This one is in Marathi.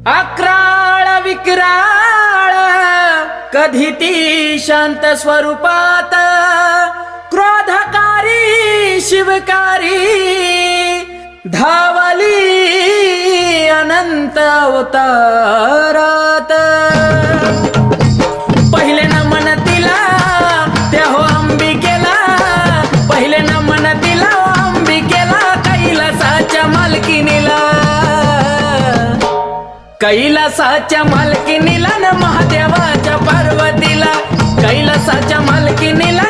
अक्राळ विक्राळ कधी ती शांत स्वरूपात, क्रोधकारी शिवकारी धावली अनंत अवतारात। पहिले नमन तिला त्या हो अंबिकेला, पहिले नमन तिला हो अंबिकेला, कैलासाच्या मालकीनीला, कैलासाच्या मालकीनीला न महादेवाच्या पार्वतीला, कैलासाच्या मालकीनीला